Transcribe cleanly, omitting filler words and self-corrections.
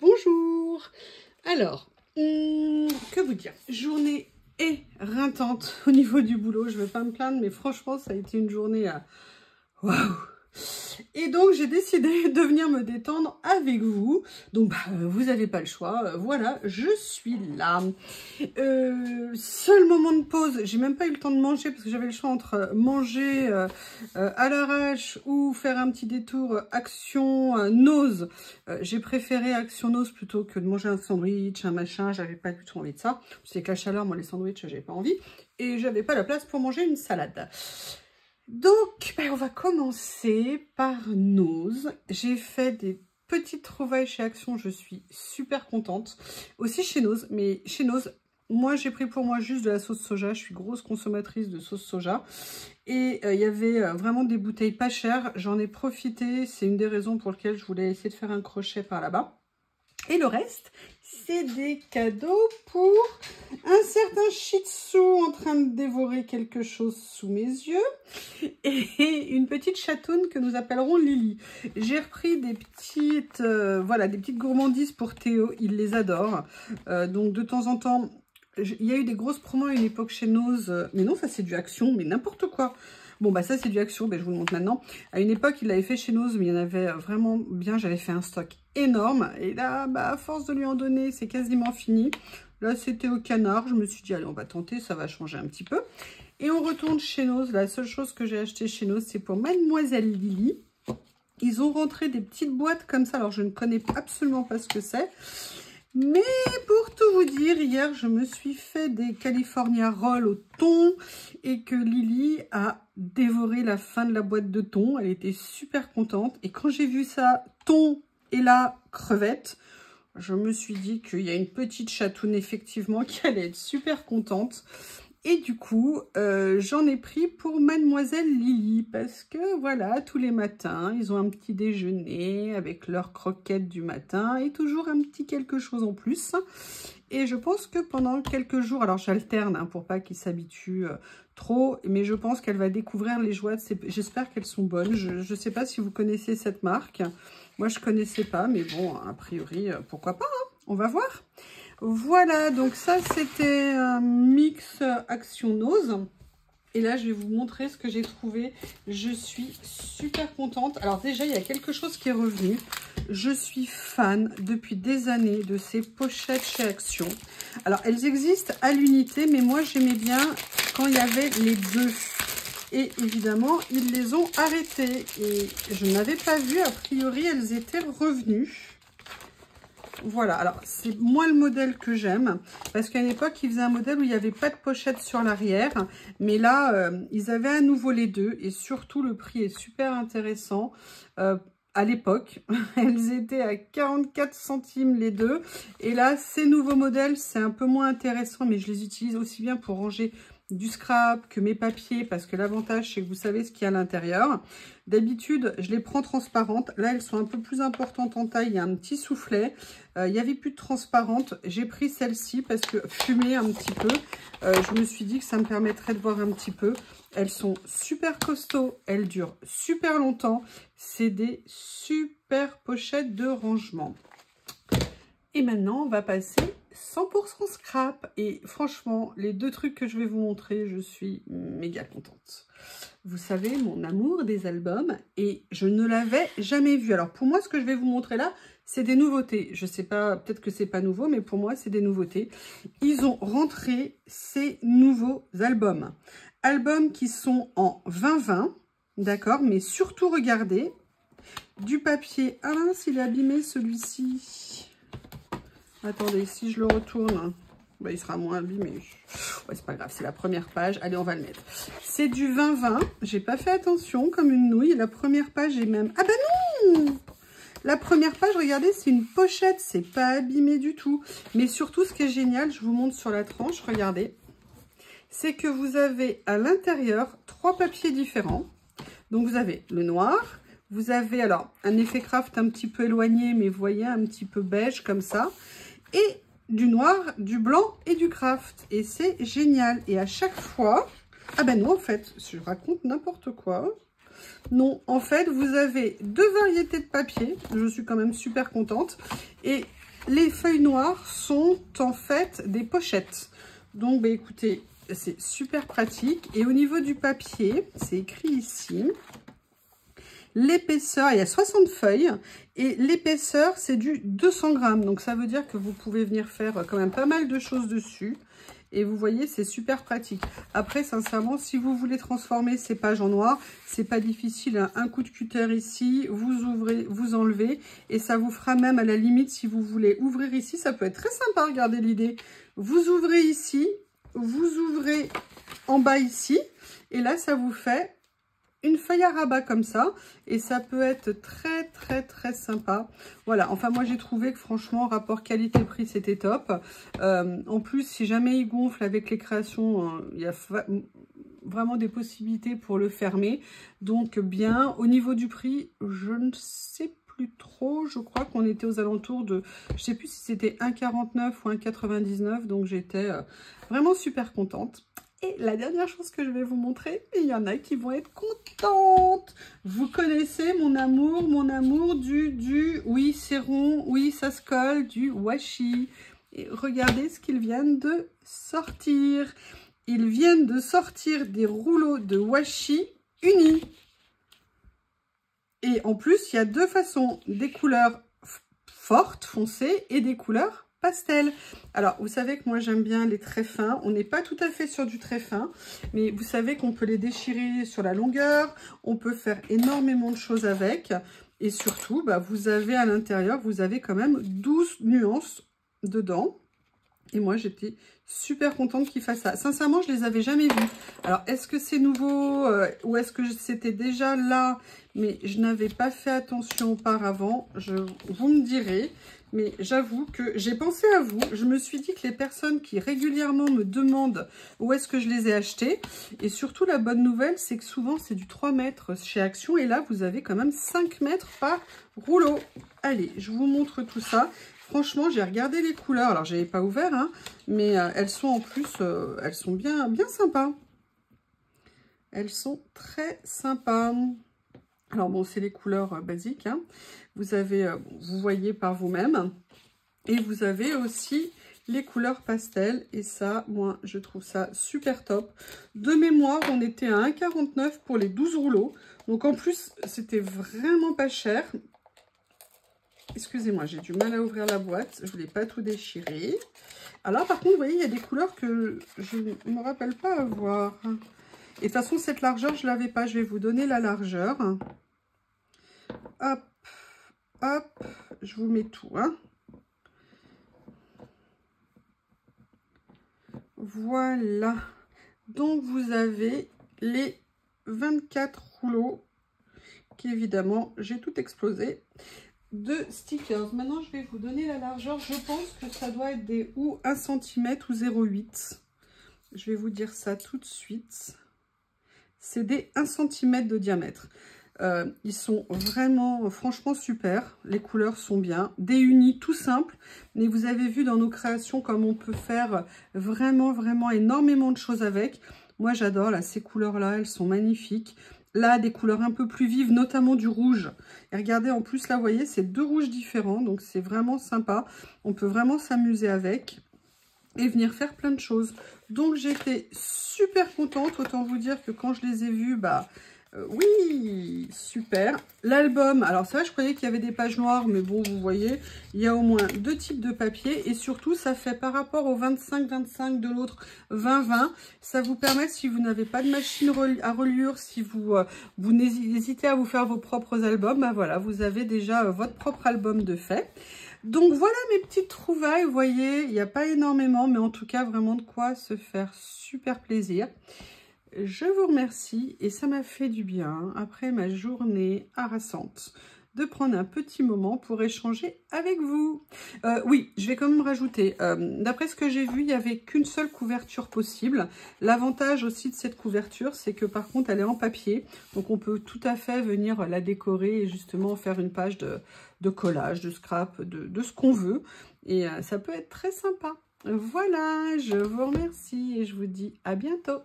Bonjour. Alors, que vous dire? Journée éreintante au niveau du boulot. Je ne vais pas me plaindre, mais franchement, ça a été une journée à... Waouh! Et donc, j'ai décidé de venir me détendre avec vous. Donc, vous n'avez pas le choix. Voilà, je suis là. Seul moment de pause. J'ai même pas eu le temps de manger parce que j'avais le choix entre manger à l'arrache ou faire un petit détour Action Nose. J'ai préféré Action Nose plutôt que de manger un sandwich, un machin. J'avais pas du tout envie de ça. C'est que la chaleur, moi, les sandwichs, j'avais pas envie. Et j'avais pas la place pour manger une salade. Donc, on va commencer par Nose. J'ai fait des petites trouvailles chez Action, je suis super contente. Aussi chez Nose, mais chez Nose, moi j'ai pris pour moi juste de la sauce soja. Je suis grosse consommatrice de sauce soja. Et il y avait vraiment des bouteilles pas chères. J'en ai profité, c'est une des raisons pour lesquelles je voulais essayer de faire un crochet par là-bas. Et le reste, c'est des cadeaux pour un certain Shih Tzu en train de dévorer quelque chose sous mes yeux et une petite chatoune que nous appellerons Lily. J'ai repris des petites, voilà, des petites gourmandises pour Théo, il les adore. Donc de temps en temps, il y a eu des grosses promos à une époque chez Nose, mais non, ça c'est du Action, mais n'importe quoi. Bon, ça, c'est du Action, je vous le montre maintenant. À une époque, il l'avait fait chez Nose, mais il y en avait vraiment bien. J'avais fait un stock énorme. Et là, à force de lui en donner, c'est quasiment fini. Là, c'était au canard. Je me suis dit, allez, on va tenter, ça va changer un petit peu. Et on retourne chez Nose. La seule chose que j'ai acheté chez Nose, c'est pour Mademoiselle Lily. Ils ont rentré des petites boîtes comme ça. Alors, je ne connais absolument pas ce que c'est. Mais pour tout vous dire, hier, je me suis fait des California Rolls au thon et que Lily a dévoré la fin de la boîte de thon. Elle était super contente. Et quand j'ai vu ça, thon et la crevette, je me suis dit qu'il y a une petite chatoune, effectivement, qui allait être super contente. Et du coup, j'en ai pris pour Mademoiselle Lily parce que voilà, tous les matins, ils ont un petit déjeuner avec leurs croquettes du matin et toujours un petit quelque chose en plus. Et je pense que pendant quelques jours, alors j'alterne pour pas qu'ils s'habituent trop, mais je pense qu'elle va découvrir les joies. J'espère qu'elles sont bonnes. Je ne sais pas si vous connaissez cette marque. Moi, je connaissais pas, mais bon, a priori, pourquoi pas, hein, on va voir. Voilà, donc ça c'était un mix Action Nose. Et là, je vais vous montrer ce que j'ai trouvé. Je suis super contente. Alors déjà, il y a quelque chose qui est revenu. Je suis fan depuis des années de ces pochettes chez Action. Alors, elles existent à l'unité, mais moi, j'aimais bien quand il y avait les deux. Et évidemment, ils les ont arrêtées. Et je n'avais pas vu, a priori, elles étaient revenues. Voilà, alors c'est moi le modèle que j'aime, parce qu'à une époque, ils faisaient un modèle où il n'y avait pas de pochette sur l'arrière, mais là, ils avaient à nouveau les deux, et surtout le prix est super intéressant. À l'époque, elles étaient à 44 centimes les deux, et là, ces nouveaux modèles, c'est un peu moins intéressant, mais je les utilise aussi bien pour ranger du scrap que mes papiers, parce que l'avantage c'est que vous savez ce qu'il y a à l'intérieur. D'habitude je les prends transparentes, là elles sont un peu plus importantes en taille, il y a un petit soufflet, il n'y avait plus de transparente, j'ai pris celle-ci parce que fumée un petit peu, je me suis dit que ça me permettrait de voir un petit peu. Elles sont super costauds, elles durent super longtemps, c'est des super pochettes de rangement. Et maintenant on va passer 100% scrap, et franchement les deux trucs que je vais vous montrer, je suis méga contente. Vous savez mon amour des albums, et je ne l'avais jamais vu. Alors pour moi ce que je vais vous montrer là, c'est des nouveautés. Je sais pas, peut-être que c'est pas nouveau, mais pour moi c'est des nouveautés. Ils ont rentré ces nouveaux albums. Albums qui sont en 2020, d'accord, mais surtout regardez, du papier. Ah mince, il est abîmé celui-ci. Attendez, si je le retourne, il sera moins abîmé. Ouais, c'est pas grave, c'est la première page. Allez, on va le mettre. C'est du 2020. J'ai pas fait attention, comme une nouille. La première page est même... Ah ben non! La première page, regardez, c'est une pochette. C'est pas abîmé du tout. Mais surtout, ce qui est génial, je vous montre sur la tranche, regardez. C'est que vous avez à l'intérieur 3 papiers différents. Donc, vous avez le noir. Vous avez alors un effet craft un petit peu éloigné, mais vous voyez, un petit peu beige comme ça. Et du noir, du blanc et du craft. Et c'est génial. Et à chaque fois... Ah ben non, en fait, je raconte n'importe quoi. Non, en fait, vous avez 2 variétés de papier. Je suis quand même super contente. Et les feuilles noires sont en fait des pochettes. Donc, bah, écoutez, c'est super pratique. Et au niveau du papier, c'est écrit ici. L'épaisseur, il y a 60 feuilles. Et l'épaisseur, c'est du 200 grammes. Donc, ça veut dire que vous pouvez venir faire quand même pas mal de choses dessus. Et vous voyez, c'est super pratique. Après, sincèrement, si vous voulez transformer ces pages en noir, c'est pas difficile, hein. Un coup de cutter ici, vous ouvrez, vous enlevez. Et ça vous fera même à la limite, si vous voulez ouvrir ici, ça peut être très sympa, regardez l'idée. Vous ouvrez ici, vous ouvrez en bas ici. Et là, ça vous fait une feuille à rabat comme ça, et ça peut être très très très sympa. Voilà, enfin moi j'ai trouvé que franchement rapport qualité-prix c'était top. En plus si jamais il gonfle avec les créations, il y a vraiment des possibilités pour le fermer, donc bien. Au niveau du prix, je ne sais plus trop, je crois qu'on était aux alentours de, je sais plus si c'était 1,49 ou 1,99, donc j'étais vraiment super contente. Et la dernière chose que je vais vous montrer, il y en a qui vont être contentes. Vous connaissez mon amour du oui c'est rond, oui ça se colle, du washi. Et regardez ce qu'ils viennent de sortir. Ils viennent de sortir des rouleaux de washi unis. Et en plus, il y a deux façons, des couleurs fortes, foncées, et des couleurs pastel. Alors, vous savez que moi, j'aime bien les très fins. On n'est pas tout à fait sur du très fin, mais vous savez qu'on peut les déchirer sur la longueur. On peut faire énormément de choses avec. Et surtout, bah, vous avez à l'intérieur, vous avez quand même 12 nuances dedans. Et moi, j'étais super contente qu'ils fassent ça. Sincèrement, je les avais jamais vus. Alors, est-ce que c'est nouveau ou est-ce que c'était déjà là, mais je n'avais pas fait attention auparavant? Vous me direz. Mais j'avoue que j'ai pensé à vous. Je me suis dit que les personnes qui régulièrement me demandent où est-ce que je les ai achetés. Et surtout, la bonne nouvelle, c'est que souvent, c'est du 3 mètres chez Action. Et là, vous avez quand même 5 mètres par rouleau. Allez, je vous montre tout ça. Franchement, j'ai regardé les couleurs. Alors, je n'avais pas ouvert, hein, mais elles sont en plus, elles sont bien sympas. Elles sont très sympas. Alors, bon, c'est les couleurs basiques, hein. Vous avez, vous voyez par vous-même. Et vous avez aussi les couleurs pastel. Et ça, moi, je trouve ça super top. De mémoire, on était à 1,49 pour les 12 rouleaux. Donc, en plus, c'était vraiment pas cher. Excusez-moi, j'ai du mal à ouvrir la boîte. Je ne voulais pas tout déchirer. Alors, par contre, vous voyez, il y a des couleurs que je ne me rappelle pas avoir. Et de toute façon, cette largeur, je ne l'avais pas. Je vais vous donner la largeur. Hop, hop, je vous mets tout, hein. Voilà. Donc, vous avez les 24 rouleaux qui, évidemment, j'ai tout explosé, de stickers. Maintenant, je vais vous donner la largeur. Je pense que ça doit être des ou 1 cm ou 0,8. Je vais vous dire ça tout de suite. C'est des 1 cm de diamètre. Ils sont vraiment, franchement, super. Les couleurs sont bien. Des unis tout simples. Mais vous avez vu dans nos créations comme on peut faire vraiment, vraiment énormément de choses avec. Moi, j'adore. Là, ces couleurs-là, elles sont magnifiques. Là, des couleurs un peu plus vives, notamment du rouge. Et regardez, en plus, là, vous voyez, c'est 2 rouges différents. Donc, c'est vraiment sympa. On peut vraiment s'amuser avec et venir faire plein de choses. Donc, j'étais super contente. Autant vous dire que quand je les ai vus, bah... oui, super. L'album, alors c'est vrai, je croyais qu'il y avait des pages noires, mais bon, vous voyez, il y a au moins 2 types de papier. Et surtout, ça fait par rapport au 25-25 de l'autre 20-20. Ça vous permet, si vous n'avez pas de machine à reliure, si vous hésitez à vous faire vos propres albums, bah voilà, vous avez déjà votre propre album de fait. Donc voilà mes petites trouvailles, vous voyez, il n'y a pas énormément, mais en tout cas, vraiment de quoi se faire super plaisir. Je vous remercie et ça m'a fait du bien, après ma journée harassante, de prendre un petit moment pour échanger avec vous. Oui, je vais quand même rajouter, d'après ce que j'ai vu, il n'y avait qu'une seule couverture possible. L'avantage aussi de cette couverture, c'est que par contre, elle est en papier. Donc, on peut tout à fait venir la décorer et justement faire une page de collage, de scrap, de ce qu'on veut. Et ça peut être très sympa. Voilà, je vous remercie et je vous dis à bientôt.